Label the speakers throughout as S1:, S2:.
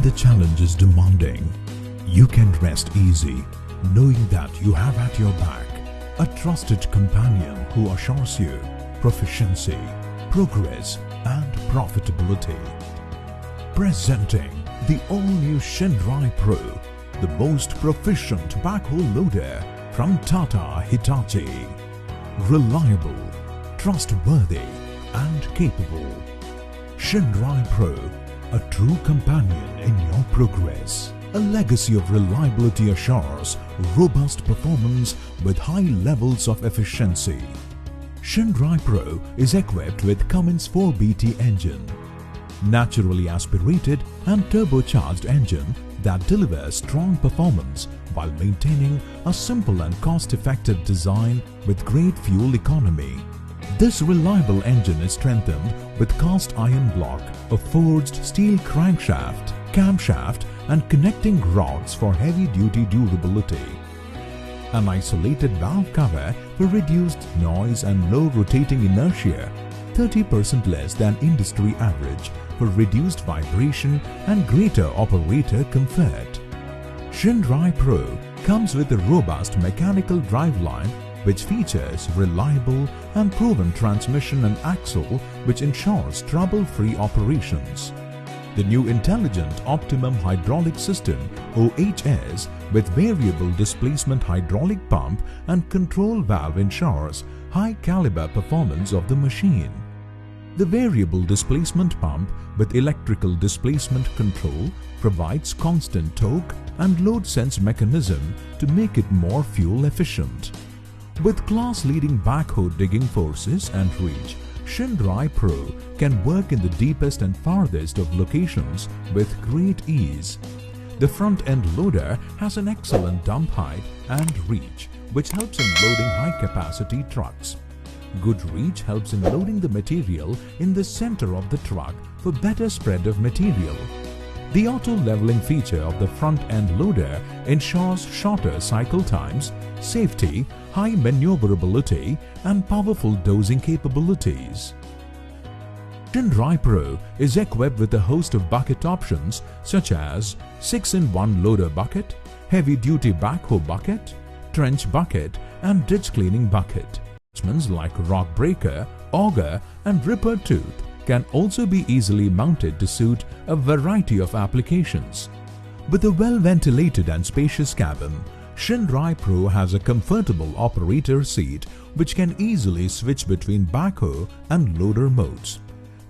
S1: the challenge is demanding, you can rest easy knowing that you have at your back a trusted companion who assures you proficiency, progress and profitability. Presenting the all-new Shinrai Pro, the most proficient backhoe loader from Tata Hitachi. Reliable, trustworthy and capable. Shinrai Pro, a true companion in your progress. A legacy of reliability assures robust performance with high levels of efficiency. Shinrai Pro is equipped with Cummins 4BT engine, naturally aspirated and turbocharged engine that delivers strong performance while maintaining a simple and cost-effective design with great fuel economy. This reliable engine is strengthened with cast iron block, a forged steel crankshaft, camshaft and connecting rods for heavy-duty durability. An isolated valve cover for reduced noise and low rotating inertia, 30% less than industry average for reduced vibration and greater operator comfort. Shinrai Pro comes with a robust mechanical driveline which features reliable and proven transmission and axle which ensures trouble-free operations. The new Intelligent Optimum Hydraulic System OHS with variable displacement hydraulic pump and control valve ensures high caliber performance of the machine. The variable displacement pump with electrical displacement control provides constant torque and load sense mechanism to make it more fuel efficient. With class-leading backhoe digging forces and reach, Shinrai Pro can work in the deepest and farthest of locations with great ease. The front-end loader has an excellent dump height and reach, which helps in loading high-capacity trucks. Good reach helps in loading the material in the center of the truck for better spread of material. The auto-leveling feature of the front-end loader ensures shorter cycle times, safety, high maneuverability and powerful dosing capabilities. Shinrai Pro is equipped with a host of bucket options such as 6-in-1 loader bucket, heavy-duty backhoe bucket, trench bucket and ditch cleaning bucket. Attachments like rock breaker, auger and ripper tooth can also be easily mounted to suit a variety of applications. With a well-ventilated and spacious cabin, Shinrai Pro has a comfortable operator seat which can easily switch between backhoe and loader modes.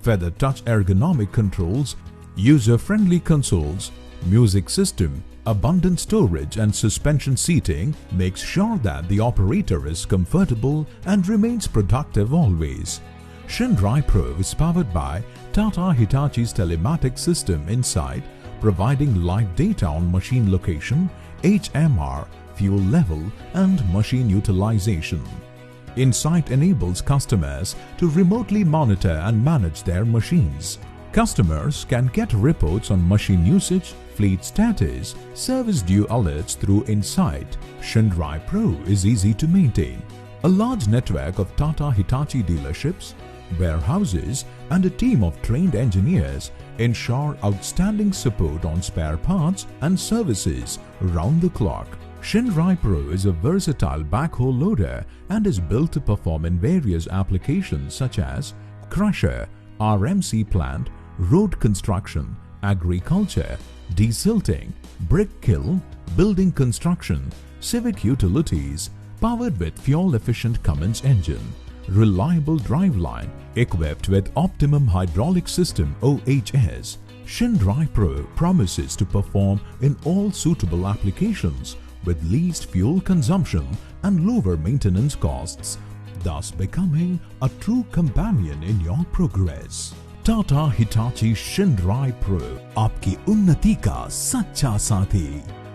S1: Feather touch ergonomic controls, user-friendly consoles, music system, abundant storage and suspension seating makes sure that the operator is comfortable and remains productive always. Shinrai Pro is powered by Tata Hitachi's telematics system inside, providing live data on machine location, HMR, fuel level and machine utilization. Insight enables customers to remotely monitor and manage their machines. Customers can get reports on machine usage, fleet status, service due alerts through Insight. Shinrai Pro is easy to maintain. A large network of Tata Hitachi dealerships, warehouses and a team of trained engineers ensure outstanding support on spare parts and services round the clock. Shinrai Pro is a versatile backhoe loader and is built to perform in various applications such as crusher, RMC plant, road construction, agriculture, desilting, brick kiln, building construction, civic utilities, powered with fuel-efficient Cummins engine. Reliable driveline equipped with Optimum Hydraulic System OHS, Shinrai Pro promises to perform in all suitable applications with least fuel consumption and lower maintenance costs, thus becoming a true companion in your progress. Tata Hitachi Shinrai Pro, आपकी उन्नति का सच्चा साथी।